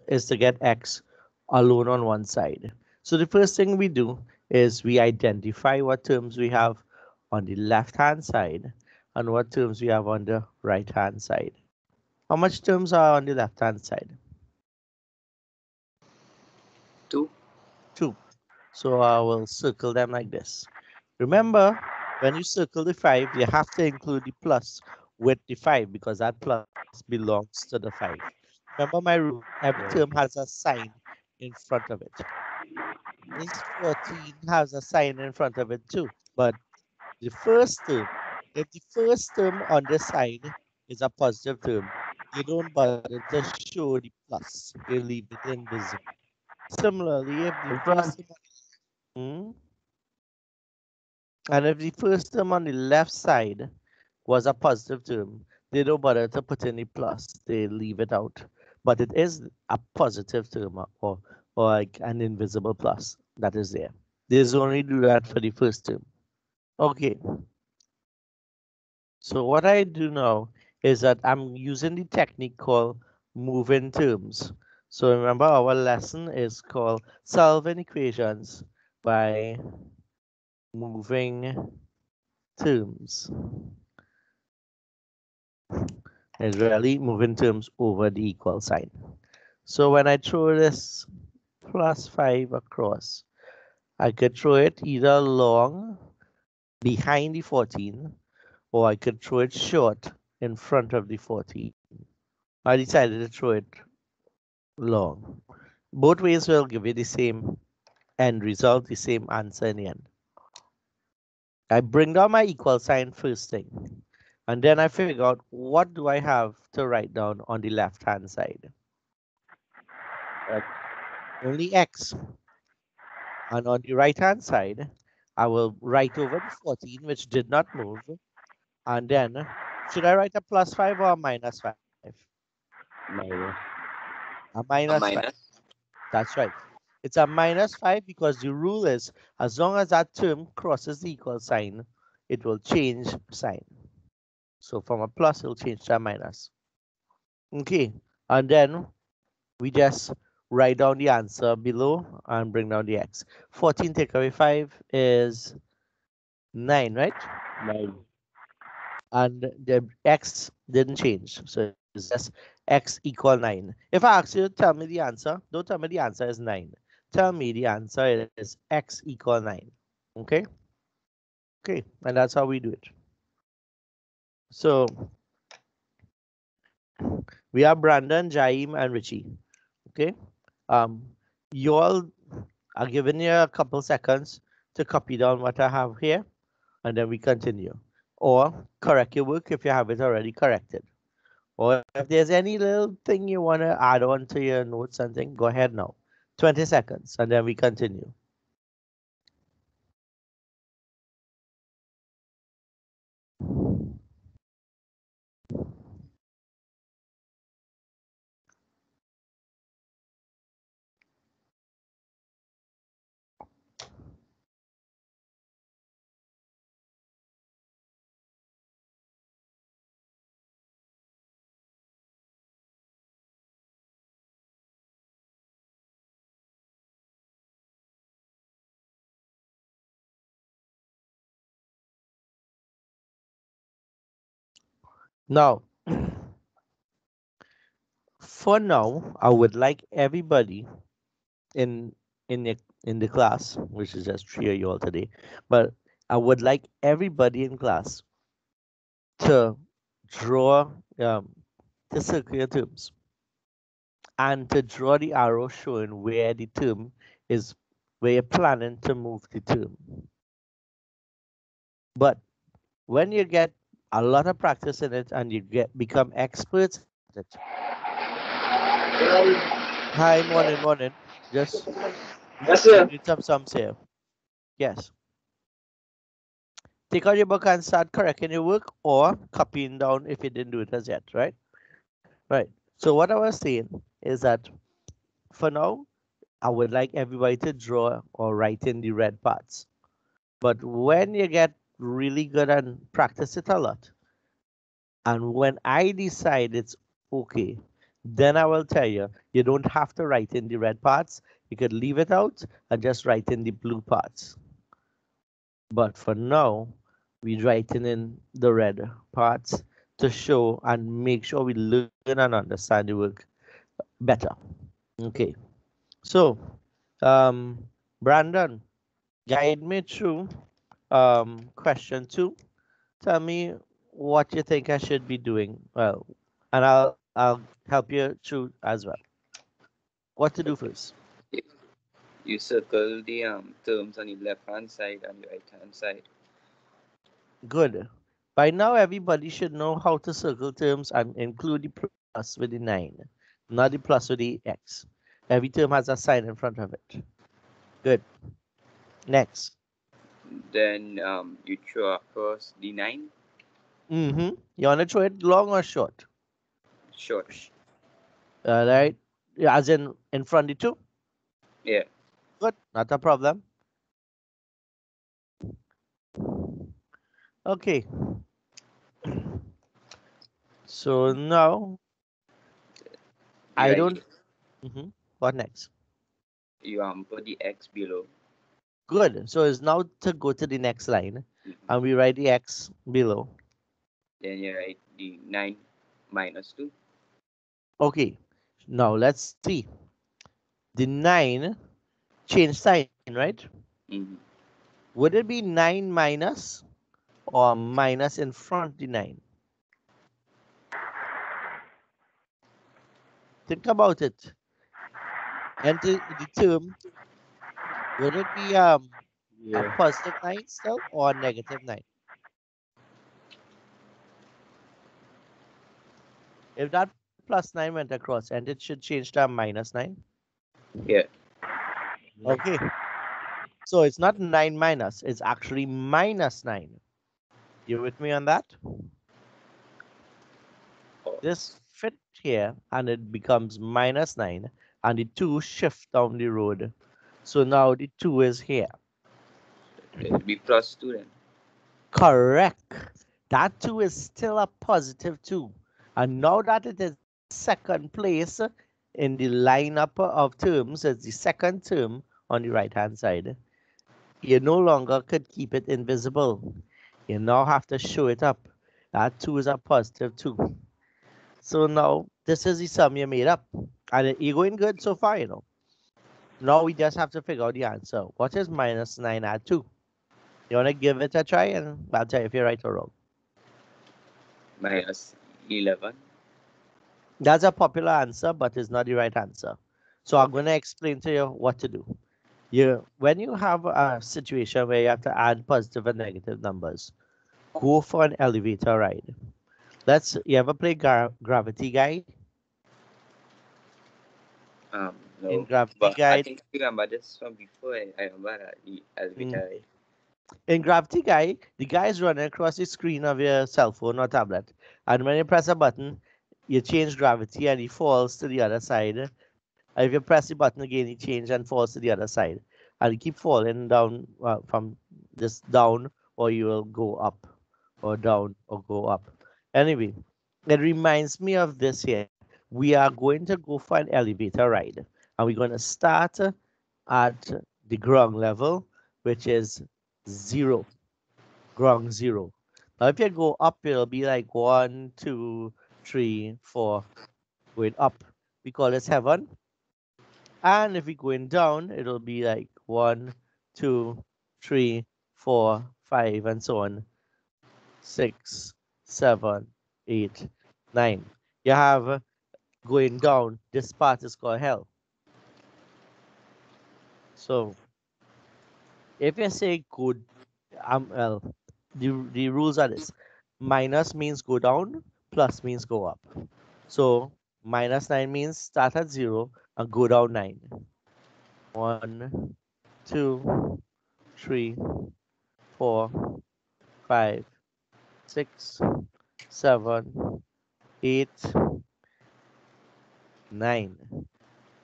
is to get x alone on one side. So the first thing we do is we identify what terms we have on the left-hand side and what terms we have on the right-hand side. How much terms are on the left-hand side? 2. 2. So I will circle them like this. Remember, when you circle the 5, you have to include the plus with the 5 because that plus belongs to the 5. Remember my rule, every term has a sign in front of it. This 14 has a sign in front of it too. But the first term, if the first term on this side is a positive term, they don't bother to show the plus. They leave it invisible. Similarly, if the In first front. term and if the first term on the left side was a positive term, they don't bother to put any plus. They leave it out. But it is a positive term or like an invisible plus that is there. They only do that for the first term. Okay. So what I do now is that I'm using the technique called moving terms. So remember our lesson is called solving equations by moving terms. It's really moving terms over the equal sign. So when I throw this plus 5 across, I could throw it either long behind the 14 or I could throw it short in front of the 14. I decided to throw it long. Both ways will give you the same end result, the same answer in the end. I bring down my equal sign first thing, and then I figure out what do I have to write down on the left-hand side. Only x. And on the right-hand side, I will write over the 14, which did not move. And then, should I write a plus 5 or a minus 5? Minus. A A minus 5. minus. That's right. It's a minus 5 because the rule is as long as that term crosses the equal sign, it will change sign. So from a plus, it'll change to a minus. Okay, and then we just write down the answer below and bring down the x. 14 take away 5 is 9, right? 9. And the x didn't change. So it's just x equal 9. If I ask you to tell me the answer, don't tell me the answer is 9. Tell me the answer is x equal 9. Okay? Okay, and that's how we do it. So we have Brandon, Jaim, and Richie. Okay? You all are giving you a couple seconds to copy down what I have here, and then we continue. Or correct your work if you have it already corrected. Or if there's any little thing you want to add on to your notes and thing, go ahead now. 20 seconds, and then we continue. Now, for now, I would like everybody in in the in the class, which is just 3 of you all today, but I would like everybody in class to draw the circular terms and to draw the arrow showing where the term is, where you're planning to move the term. But when you get a lot of practice in it and you become experts at it. Hi, morning. Just Yes, sir. read some sums here. Yes. Take out your book and start correcting your work or copying down if you didn't do it as yet, right? Right. So what I was saying is that for now, I would like everybody to draw or write in the red parts. But when you get really good and practice it a lot, and when I decide it's okay, Then I will tell you, you don't have to write in the red parts. You could leave it out and just write in the blue parts. But for now, we're writing in the red parts to show and make sure we learn and understand the work better. Okay, so Brandon, guide me through question 2. Tell me what you think I should be doing. Well, and I'll help you through as well. What to do Okay. first? You you circle the terms on the left hand side and the right hand side. Good. By now, everybody should know how to circle terms and include the plus with the 9, not the plus with the x. Every term has a sign in front of it. Good. Next. Then you throw across the 9 You want to throw it long or short? short. All right. Yeah, as in front of the 2? Yeah. Good. Not a problem. Okay. So now You I write don't. What next? you put the x below. Good. So it's now to go to the next line, Mhm. and we write the x below. Then you write the 9 minus 2. Okay. Now let's see. The 9 change sign, right? Mm-hmm. Would it be 9 minus or minus in front the 9? Think about it. Enter the term. Would it be a Yeah. positive 9 still or a negative 9? If that plus 9 went across, and it should change to a minus 9. Yeah. Okay. So it's not 9 minus, it's actually minus 9. You with me on that? This fit here and it becomes minus 9 and the 2 shift down the road. So now the 2 is here. It'll be plus 2 then. Correct. That 2 is still a positive 2. And now that it is second place in the lineup of terms, it's the second term on the right hand side, you no longer could keep it invisible. You now have to show it up. That 2 is a positive 2. So now this is the sum you made up. And you're going good so far, you know. Now we just have to figure out the answer. What is minus 9 add 2? You want to give it a try and I'll tell you if you're right or wrong. Minus 11. That's a popular answer, but it's not the right answer. So I'm Okay. going to explain to you what to do. When you have a situation where you have to add positive and negative numbers, go for an elevator ride. You ever play Gravity Guide? In No. Gravity But I Guide, think I remember this from before. I remember that the mm, elevator. in Gravity Guide, the guy is running across the screen of your cell phone or tablet, and when you press a button, you change gravity and he falls to the other side. If you press the button again, he changes and falls to the other side, and you keep falling down from this down, or you will go up, or down, or go up. Anyway, it reminds me of this here. We are going to go for an elevator ride, and we're going to start at the ground level, which is 0, ground 0. Now, if you go up, it'll be like 1, 2, 3, 4, going up. We call this heaven. And if we're going down, it'll be like 1, 2, 3, 4, 5, and so on. 6, 7, 8, 9. You have going down. This part is called hell. So if you say good, well, the rules are this: minus means go down, plus means go up. So minus 9 means start at 0 and go down 9. 1, 2, 3, 4, 5, 6, 7, 8, 9.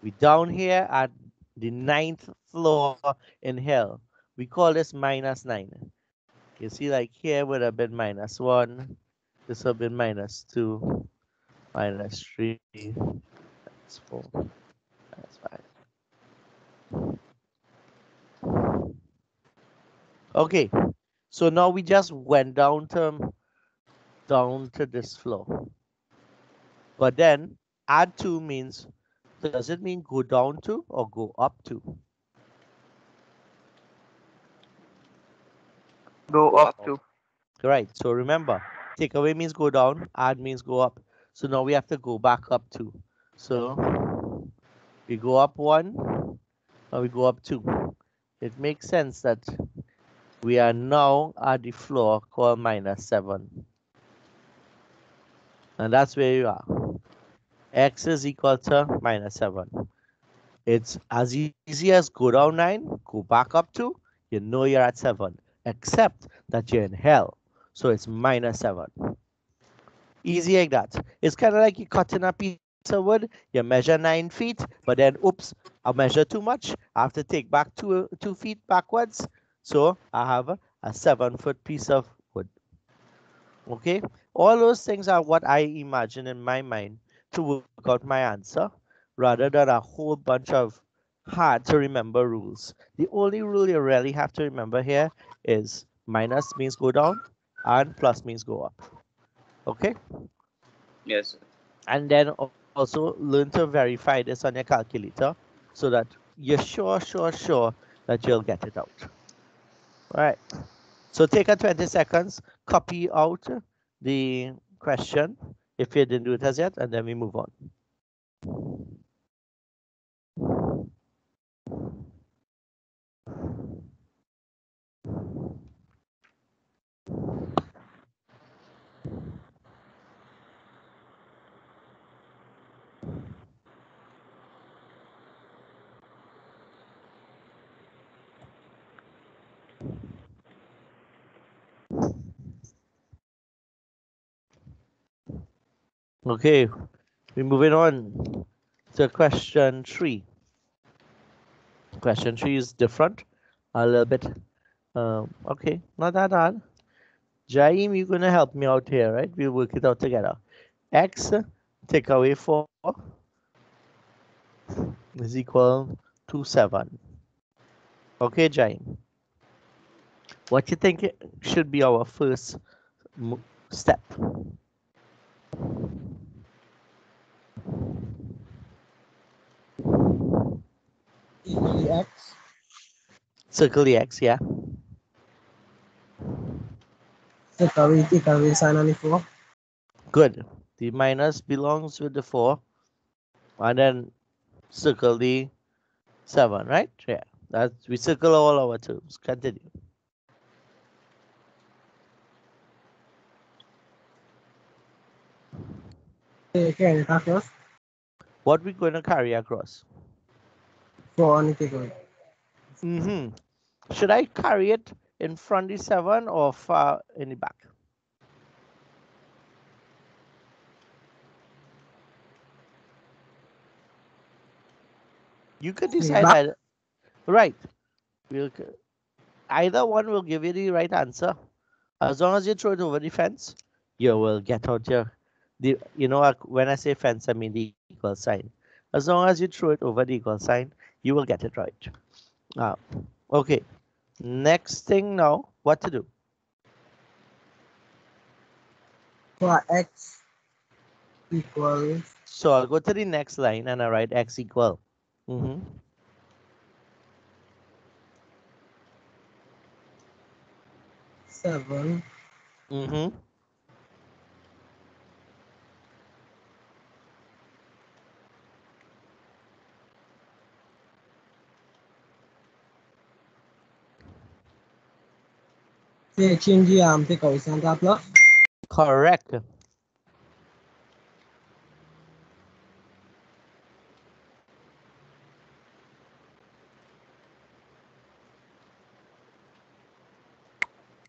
We down here at the 9th floor in hell. We call this minus 9. You see, like here would have been minus 1. This would have been minus 2, minus 3, that's 4, that's 5. Okay, so now we just went down to this floor. But then add 2 means, does it mean go down 2 or go up 2? Go up to. Right, so remember, take away means go down, add means go up. So now we have to go back up 2. So we go up 1, and we go up 2. It makes sense that we are now at the floor called minus 7. And that's where you are. X is equal to minus 7. It's as easy as go down 9, go back up 2, you know you're at 7, except that you're in hell. So it's minus 7. Easy like that. It's kind of like you cutting a piece of wood, you measure 9 feet, but then, oops, I measure too much. I have to take back 2 feet backwards. So I have a 7-foot piece of wood. Okay? All those things are what I imagine in my mind to work out my answer, rather than a whole bunch of hard to remember rules. The only rule you really have to remember here is minus means go down and plus means go up. Okay? Yes, sir. And then also learn to verify this on your calculator so that you're sure that you'll get it out. All right. So take a 20 seconds, copy out the question if you didn't do it as yet, and then we move on. Okay, we're moving on to question 3. Question 3 is different, a little bit. Okay, not that hard. Jaim, you're gonna help me out here, right? We'll work it out together. X take away 4 is equal to 7. Okay, Jaim. What you think should be our first step? The X. Circle the X, yeah. Take away sign on the 4. Good. The minus belongs with the 4. And then circle the 7, right? Yeah. That's, we circle all our terms. Continue. Carry it across. What we going to carry across? 4 on the takeaway. Should I carry it in front of the 7 or far in the back? You could decide either. Right. Either one will give you the right answer. As long as you throw it over the fence, you will get out you know, when I say fence, I mean the equal sign. As long as you throw it over the equal sign, you will get it right. Okay. Next thing now, what to do? For X equals. So I'll go to the next line and I write X equal. 7. Say change the take away center plus. Correct.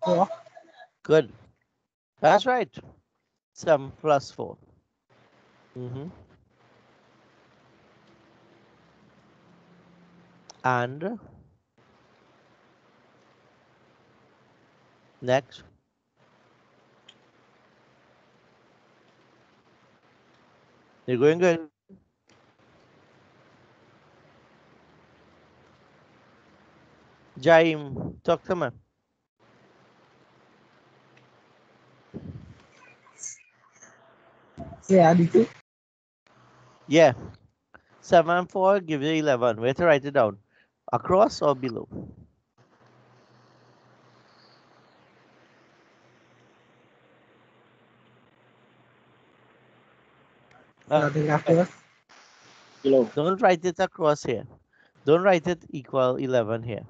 Four. Good. That's right. 7 plus 4. And next. You're going good. Jaim, talk to me. Say Aditi. Yeah. 7 and 4 give you 11. Where to write it down? Across or below? Starting after. Below. Don't write it across here. Don't write it equal 11 here.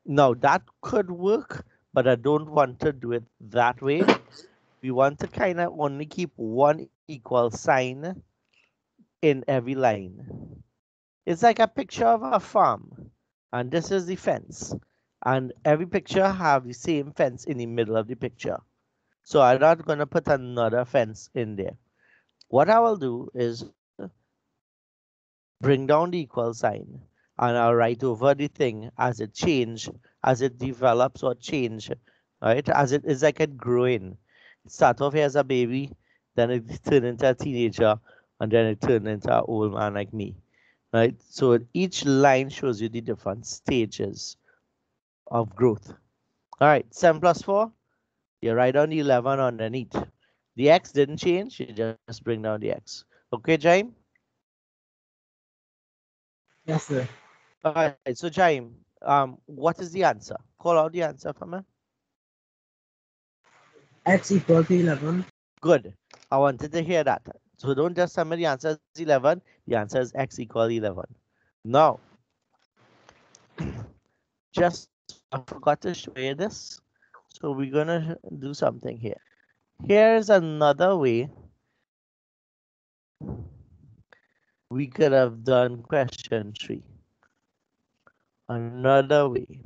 Now that could work, but I don't want to do it that way. We want to kind of only keep one equal sign in every line. It's like a picture of a farm, and this is the fence. And every picture have the same fence in the middle of the picture. So I'm not going to put another fence in there. What I will do is bring down the equal sign, and I'll write over the thing as it change, as it develops or change, right? As it is like it growing. It start off here as a baby, then it turn into a teenager, and then it turn into an old man like me, right? So each line shows you the different stages of growth. All right, 7 plus 4, you write down the 11 underneath. The x didn't change, you just bring down the x. Okay, Jaime? Yes, sir. All right, so Jaime, what is the answer? Call out the answer for me. X equal to 11. Good. I wanted to hear that. So don't just tell me the answer is 11. The answer is x equal 11. Now, just I forgot to show you this. So we're going to do something here. Here's another way we could have done question 3. Another way.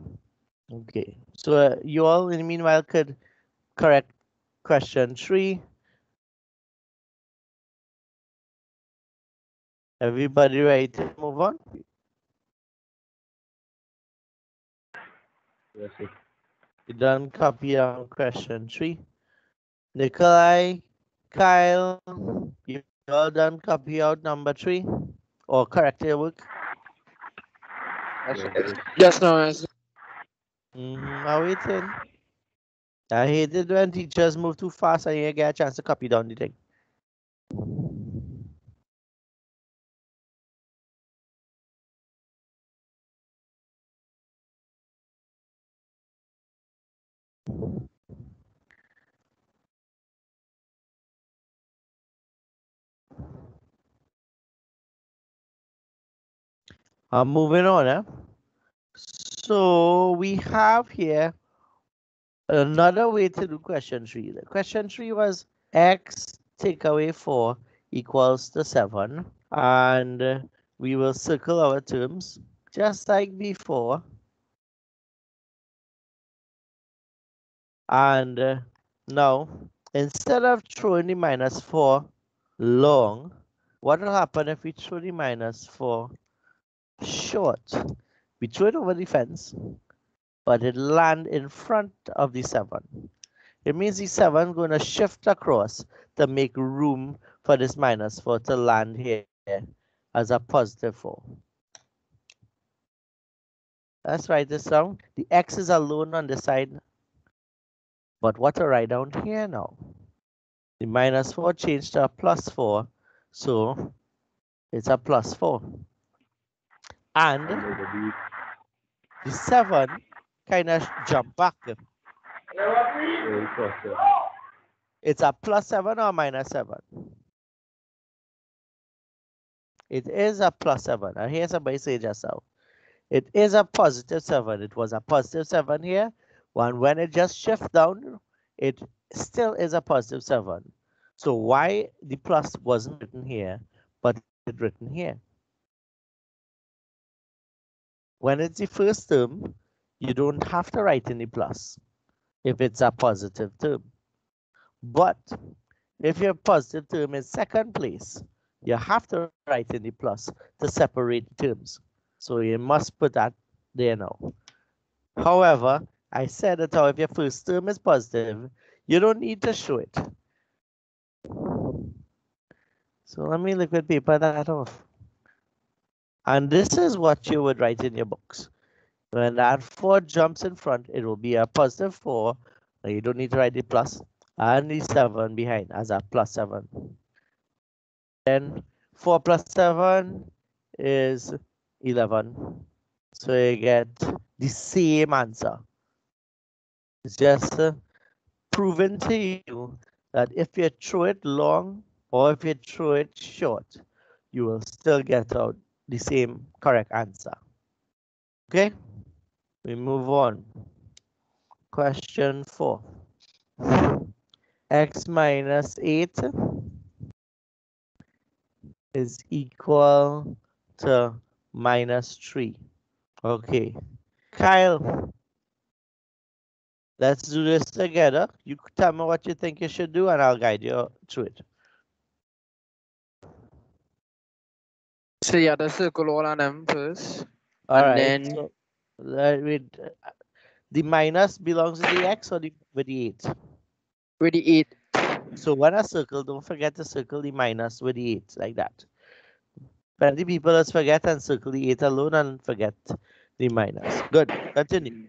Okay. So you all, in the meanwhile, could correct question 3. Everybody ready to move on? Yes, sir. You done copy on question 3. Nikolai, Kyle, you all done copy out number 3 or correct your work? Yes, sir. Yes, no, yes. I'm waiting. I hate it when teachers move too fast and you get a chance to copy down the thing. I'm moving on. So we have here another way to do question 3. The question 3 was x take away 4 equals to 7. And we will circle our terms just like before. And now, instead of throwing the minus 4 long, what will happen if we throw the minus 4 short? We throw it over the fence, but it land in front of the 7. It means the 7 going to shift across to make room for this minus 4 to land here as a positive 4. Let's write this down. The x is alone on the side. But what to write down here now? The minus 4 changed to a plus 4. So it's a plus 4. And the 7 kind of jump back. It's a plus 7 or minus 7? It is a plus 7. And here's somebody say just now. It is a positive 7. It was a positive 7 here. When it just shifts down, it still is a positive 7. So why the plus wasn't written here, but it's written here? When it's the first term, you don't have to write any plus if it's a positive term. But if your positive term is second place, you have to write any plus to separate terms. So you must put that there now. However, I said that if your first term is positive, you don't need to show it. So let me liquid paper that off. And this is what you would write in your books. When that 4 jumps in front, it will be a positive 4. Now you don't need to write the plus. And the 7 behind as a plus 7. Then 4 plus 7 is 11. So you get the same answer. It's just proven to you that if you throw it long or if you throw it short, you will still get out the same correct answer. Okay, we move on. Question 4. X minus 8 is equal to minus 3. Okay, Kyle, let's do this together. You tell me what you think you should do and I'll guide you through it. So yeah, the circle all of them first. All And right. then- So the minus belongs to the x or with the 8? With the 8. So when I circle, don't forget to circle the minus with the 8 like that. Plenty people just forget and circle the 8 alone and forget the minus. Good. Continue.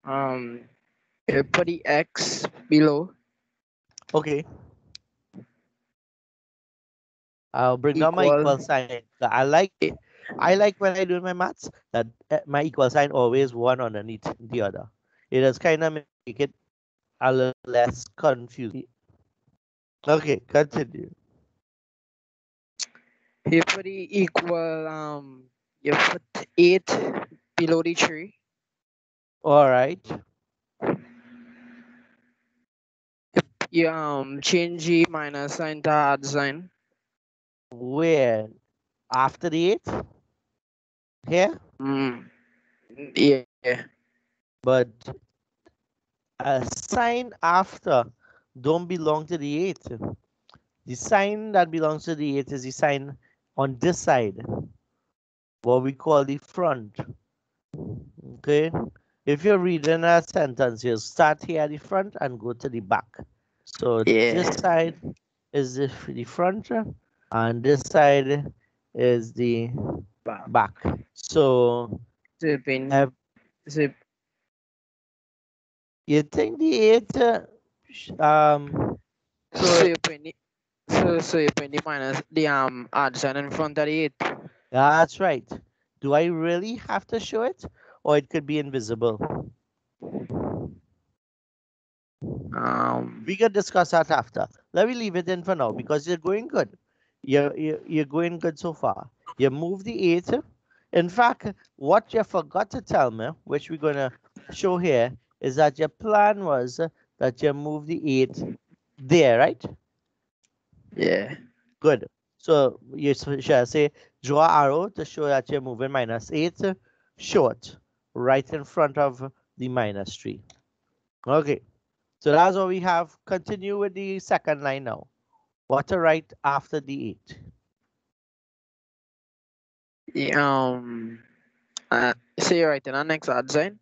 You put the X below. Okay. I'll bring down my equal sign. I like when I do my maths that my equal sign always one underneath the other. It does kind of make it a little less confusing. Okay, continue. You put the equal, you put 8 below the 3. All right. You change the minus sign to add sign. Where? After the 8? Here? Yeah. But a sign after don't belong to the 8. The sign that belongs to the 8 is the sign on this side, what we call the front. Okay? If you're reading a sentence, you start here at the front and go to the back. So this side is the front and this side is the back. So you think the 8 so you put the minus the add sign in front of the 8. That's right. Do I really have to show it or it could be invisible? We can discuss that after. Let me leave it in for now because you're going good. You're going good so far. You move the 8. In fact, what you forgot to tell me, which we're gonna show here, is that your plan was that you move the 8 there, right? Yeah. Good. So you shall say draw arrow to show that you're moving minus 8 short, right in front of the minus 3. Okay. So that's what we have. Continue with the second line now. What to write after the 8? So you're writing an next add sign?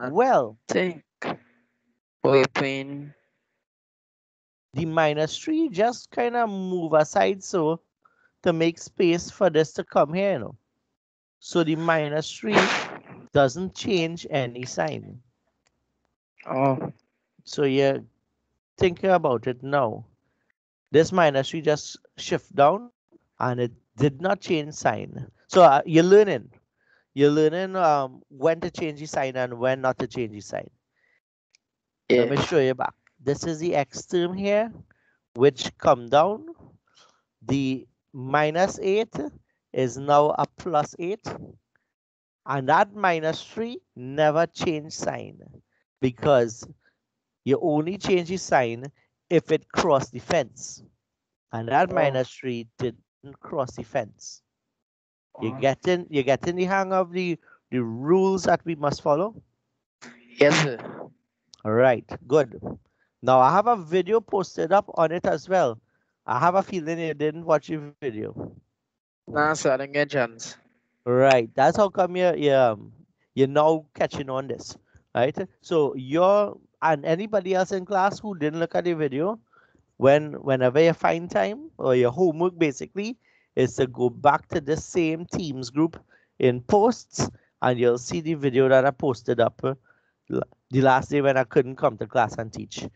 Well, Think. Open. The minus 3 just kind of move aside so to make space for this to come here, you know. So the minus 3 doesn't change any sign. Oh. So you're thinking about it now. This minus 3 just shift down and it did not change sign. So you're learning. You're learning when to change the sign and when not to change the sign. Yeah. Let me show you back. This is the x term here, which come down. The minus 8 is now a plus 8. And that minus 3 never change sign because you only change the sign if it crossed the fence. And that minus 3 didn't cross the fence. You're getting the hang of the rules that we must follow? Yes, sir. All right, good. Now I have a video posted up on it as well. I have a feeling you didn't watch the video. Nah, sir, I didn't get a chance. Right, that's how come you're now catching on this, right? So you're and anybody else in class who didn't look at the video, Whenever you find time, or your homework basically is to go back to the same Teams group in posts, and you'll see the video that I posted up the last day when I couldn't come to class and teach.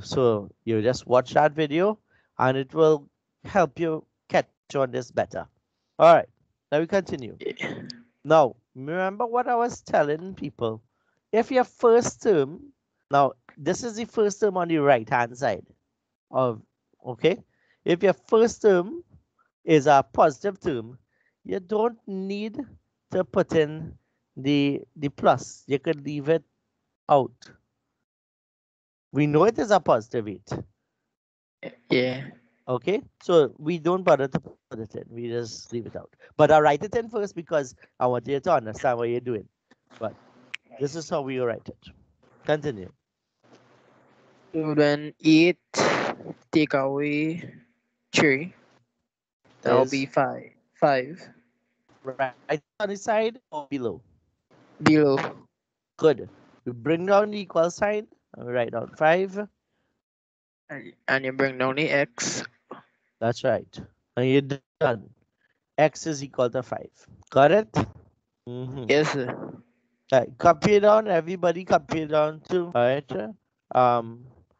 So you just watch that video and it will help you catch on this better. All right, now we continue. Now, remember what I was telling people. If your first term, now this is the first term on the right hand side of, okay? If your first term is a positive term, you don't need to put in the plus. You could leave it out. We know it is a positive 8. Yeah. Okay, so we don't bother to put it in. We just leave it out. But I write it in first because I want you to understand what you're doing. But this is how we write it. Continue. So then 8 take away 3. That'll Is be 5. 5 right on the side or below? below. Good. We bring down the equal sign and we write down 5. And you bring down the x. That's right. And you're done. X is equal to 5. Got it? Yes, sir. Right. Copy it down. Everybody copy it down too. All right.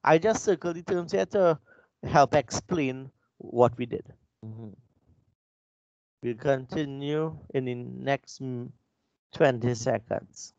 I just circle the terms here to help explain what we did. We'll continue in the next 20 seconds.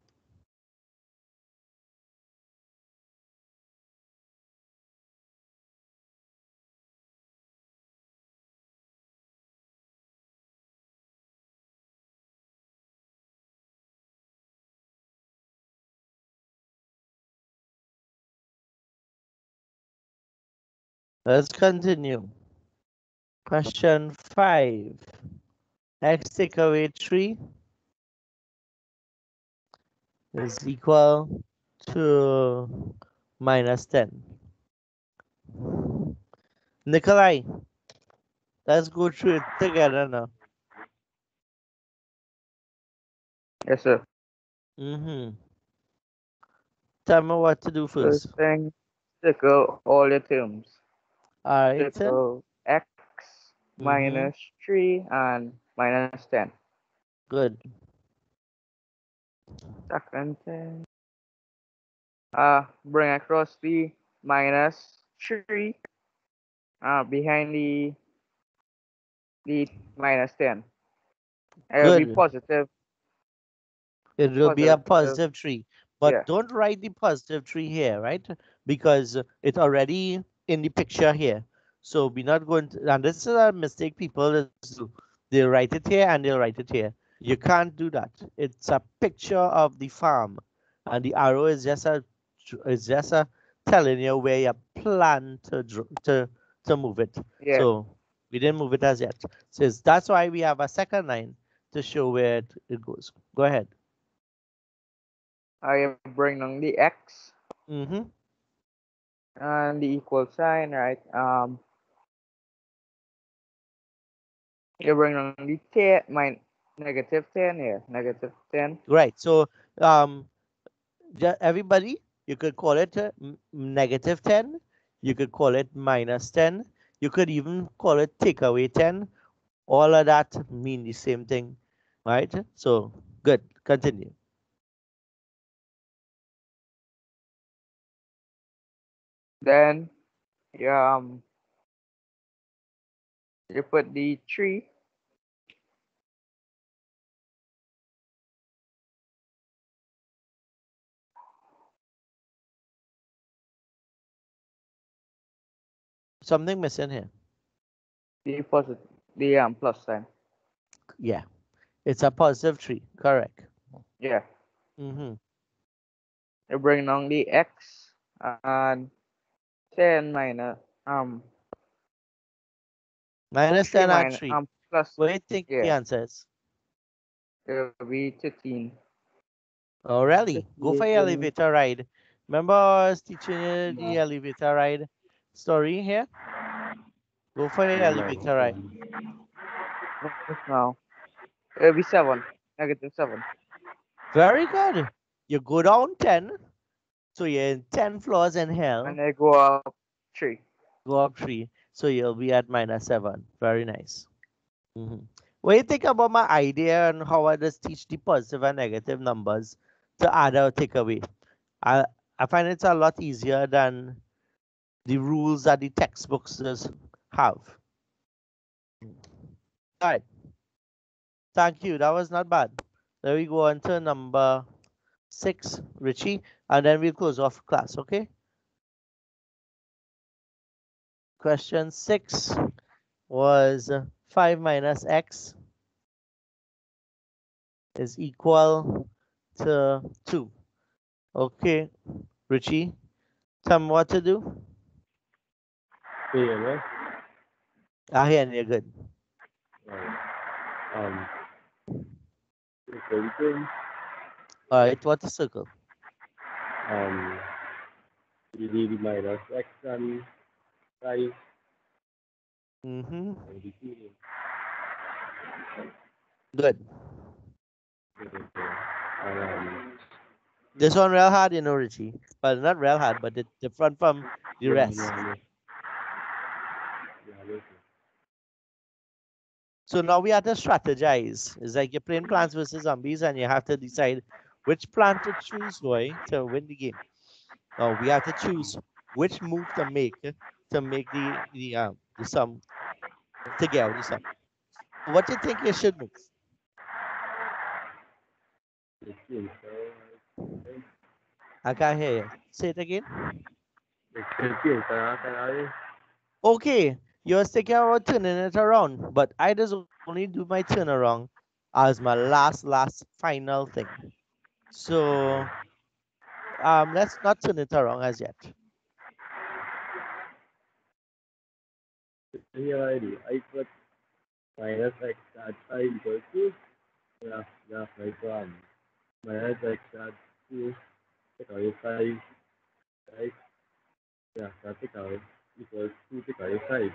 Let's continue. Question 5. X take away 3 is equal to minus 10. Nikolai, let's go through it together now. Yes, sir. Tell me what to do first. First thing, circle all your terms. All right. Circle x minus 3 and minus 10. Good. Second thing, bring across the minus 3 behind the minus 10. It will be Good. positive. It will be a Positive. positive 3. But Yeah. don't write the positive 3 here, right? Because it's already in the picture here. So we're not going to, and this is a mistake people do. They write it here and they'll write it here. You can't do that. It's a picture of the farm, and the arrow is just a telling you where you plan to move it. Yeah. So we didn't move it as yet. So that's why we have a second line to show where it goes. Go ahead. I bring down the x Mm-hmm. and the equal sign, right? You bring down the 10, negative 10 here, negative 10. Right. So everybody, you could call it negative 10. You could call it minus 10. You could even call it take away 10. All of that mean the same thing, right? So good. Continue. Then you you put the 3 Something missing here. the plus sign. Yeah, it's a positive 3. Correct. Yeah. Mm-hmm. You bring down the x and 10 minus Minus 3 10 and minus 3. plus. What do you think the Yeah, answer is? it will be 13. Oh, really? Go for your 13. elevator ride. Remember I was teaching you the elevator ride story here? Go for your elevator ride. Now it will be 7, negative 7. Very good. You go down 10, so you're in 10 floors in hell. And I go up 3. go up 3. So you'll be at -7. Very nice. What do you think about my idea and how I just teach the positive and negative numbers to add or take away? I find it's a lot easier than the rules that the textbooks just have. All right. Thank you. That was not bad. There we go on to number 6, Richie, and then we'll close off class, okay? Question 6 was 5 minus x is equal to 2. Okay, Richie, tell me what to do. Yeah, Here, you're good. everything, All right, what to circle? you need minus x and 5 Mm-hmm. and the Good. and This one real hard, you know, Richie. But not real hard, but it's different from the rest. So now we have to strategize. It's like you're playing Plants vs. Zombies and you have to decide which plant to choose, boy, to win the game. Now we have to choose which move to make the sum to get out the sum. What do you think you should move? I can't hear you. Say it again. Okay, you're thinking about turning it around, but I just only do my turnaround as my last final thing. So let's not turn it around as yet. Here I put minus x at I equals to minus x at 2 take away 5 right take away equals 2 take away 5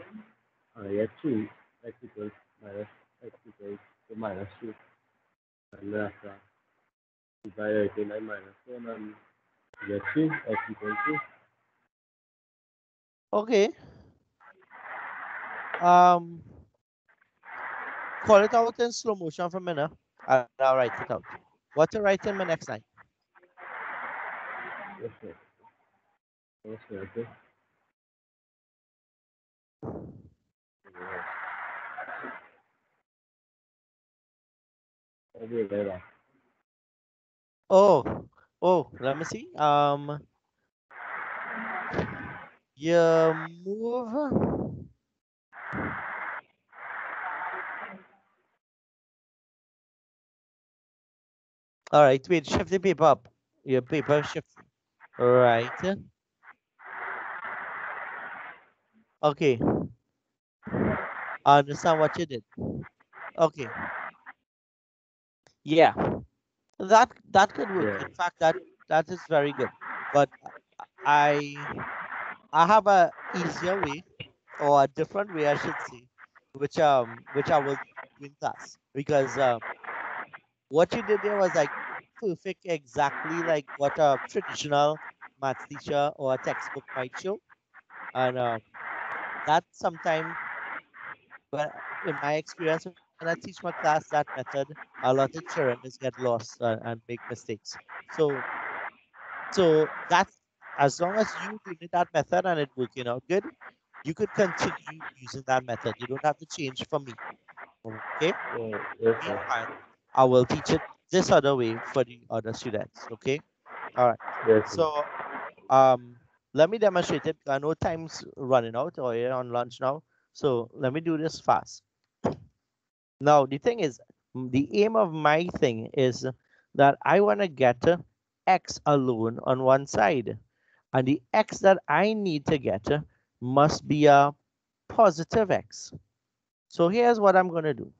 and I get 2 x equals to minus 2 and after divide everything by minus 1 and get 3 x equals to Okay. Call it out in slow motion for a minute. I'll write it out. What to write in my next line? okay. Oh, let me see. You move. All right, wait, shift the paper up. Your paper shift. Right. Okay. I understand what you did. Okay. Yeah. That could work. Yeah. In fact, that is very good. But I have a easier way, or a different way, I should say, which I will do in class, because what you did there was like perfect, exactly like what a traditional math teacher or a textbook might show. And that sometimes, but in my experience, when I teach my class that method, a lot of children just get lost and make mistakes. So that's, as long as you doing that method and it working out good, you could continue using that method. You don't have to change for me. Okay. Yes, Meanwhile, I will teach it this other way for the other students. Okay. All right. yes. So let me demonstrate it. I know time's running out, or you're on lunch now. So let me do this fast. Now the thing is, the aim of my thing is that I want to get x alone on one side, and the x that I need to get must be a positive x. So here's what I'm going to do.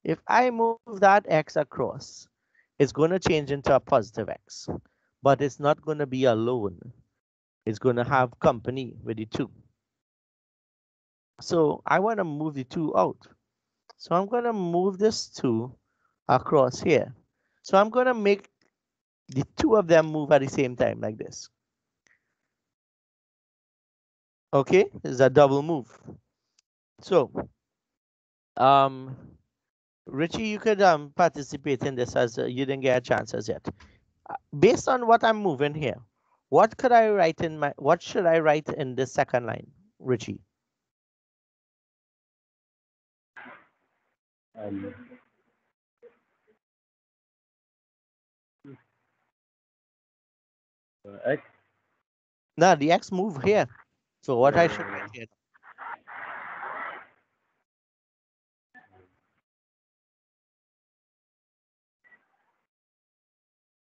If I move that x across, it's going to change into a positive x, but it's not going to be alone. It's going to have company with the 2. So I want to move the 2 out. So I'm going to move this 2 across here. So I'm going to make the 2 of them move at the same time like this. Okay, it's a double move. So, Richie, you could participate in this as you didn't get a chance as yet. Based on what I'm moving here, what could I write in my? What should I write in this second line, Richie? X. Now the X move here. So what I should write here?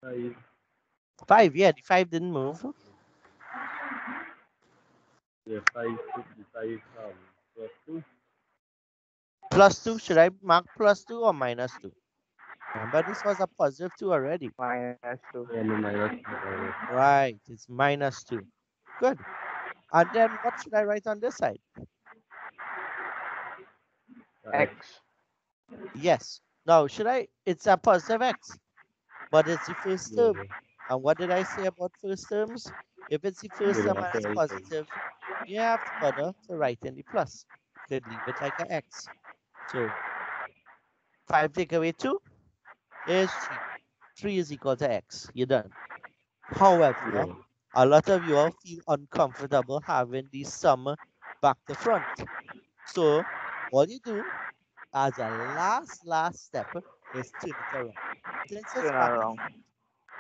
5. 5, yeah, the 5 didn't move. Yeah, 5 should be 5 plus 2. Plus 2, should I mark plus 2 or minus 2? Remember, this was a positive 2 already. -2. Yeah, no, minus 2. Right, it's minus 2. Good. And then what should I write on this side? X. Yes. Now, should I? It's a positive X, but it's the first Yeah. term. And what did I say about first terms? If it's the first You term don't have and to it's write it. positive, you have to bother to write in the plus. You could leave it like an X. So 5 take away 2 is 3. 3 is equal to X. You're done. However, Yeah. a lot of you all feel uncomfortable having the sum back to front. So all you do as a last step is turn it around. Since it's Turn back to around. front,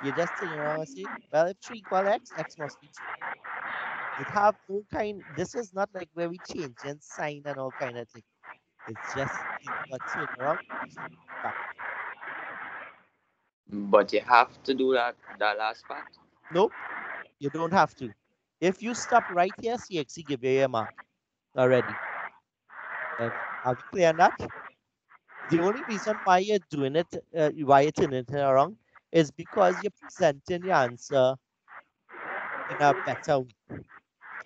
you just turn around and say, well, if 3 equal X, X must be 3. It have no kind, this is not like where we change and sign and all kind of thing. It's just you do a turn around back. But you have to do that last part. Nope, you don't have to. If you stop right here, CXC give you a mark already. Are we clear on that? The only reason why you're doing it, why you're turning it around, is because you're presenting the answer in a better way.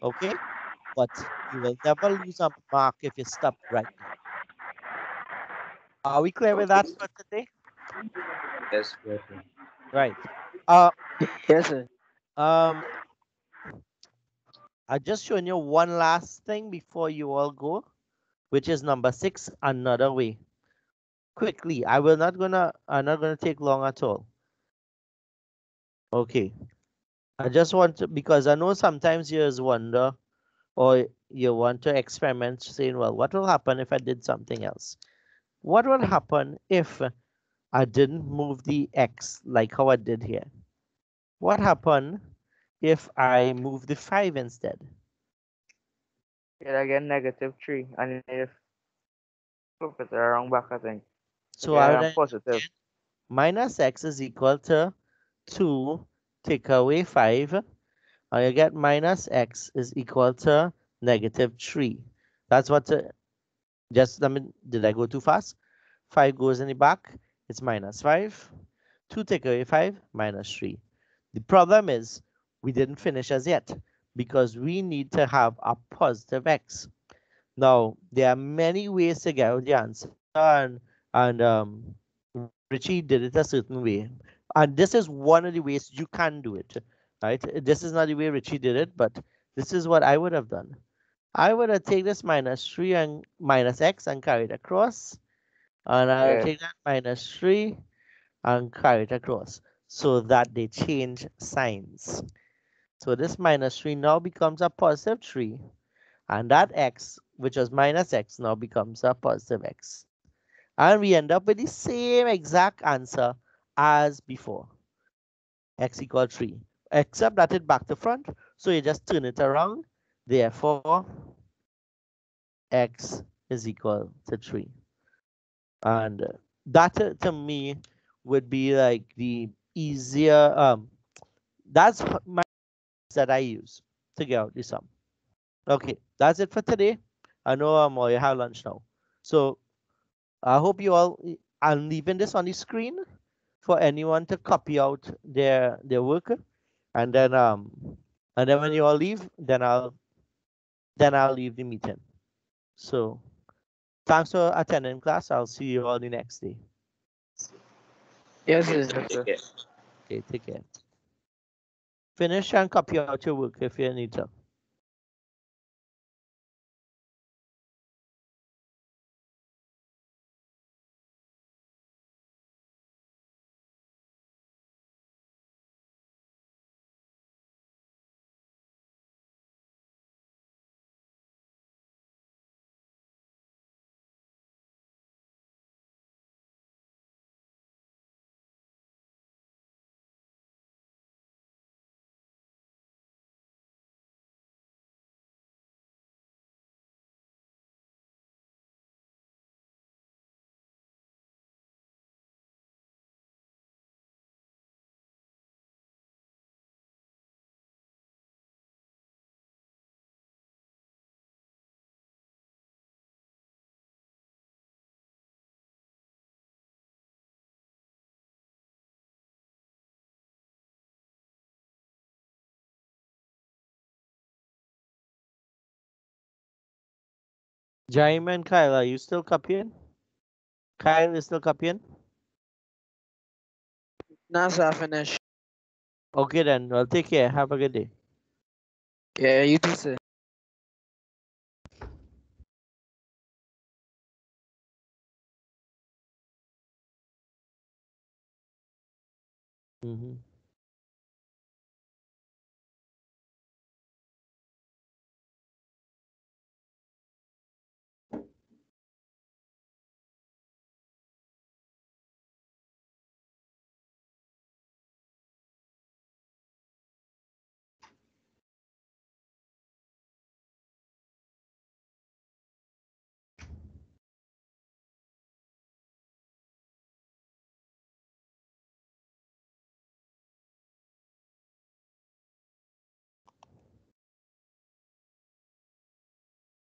Okay? But you will never lose a mark if you stop right there. Are we clear with that for today? Yes. Yes, sir. Right. Yes, sir. I just showing you one last thing before you all go, which is number 6, another way. Quickly, I'm not gonna take long at all. Okay. I just want to, because I know sometimes you just wonder or you want to experiment saying, well, what will happen if I did something else? What will happen if I didn't move the X like how I did here? What happened if I move the 5 instead? You'll again -3. And if flip it around back, I think. So I would Positive. minus X is equal to 2 take away 5. And you get minus X is equal to -3. That's what, just, did I go too fast? 5 goes in the back, it's -5. 2 take away 5, -3. The problem is we didn't finish as yet because we need to have a positive X. Now, there are many ways to get out the answer, and Richie did it a certain way. And this is one of the ways you can do it, right? This is not the way Richie did it, but this is what I would have done. I would have taken this -3 and minus X and carried across. And I'll Yes. take that -3 and carry it across so that they change signs. So this -3 now becomes a +3. And that X, which was minus X, now becomes a +X. And we end up with the same exact answer as before. X equal 3. Except that it back to front. So you just turn it around. Therefore, X is equal to 3. And that to me would be like the easier, that's my that I use to get out the sum. Okay, that's it for today. I know you have lunch now. So I hope you all, I'm leaving this on the screen for anyone to copy out their work. And then when you all leave, then I'll leave the meeting. So thanks for attending class. I'll see you all the next day. Yes, Yes, sir. sir. Take care. Okay, take care. Finish and copy out your work if you need to. Jaime and Kyle, are you still copying? Kyle is still copying? Now, sir, I finish. Okay then, well take care. Have a good day. Yeah, you too, sir. Mm-hmm.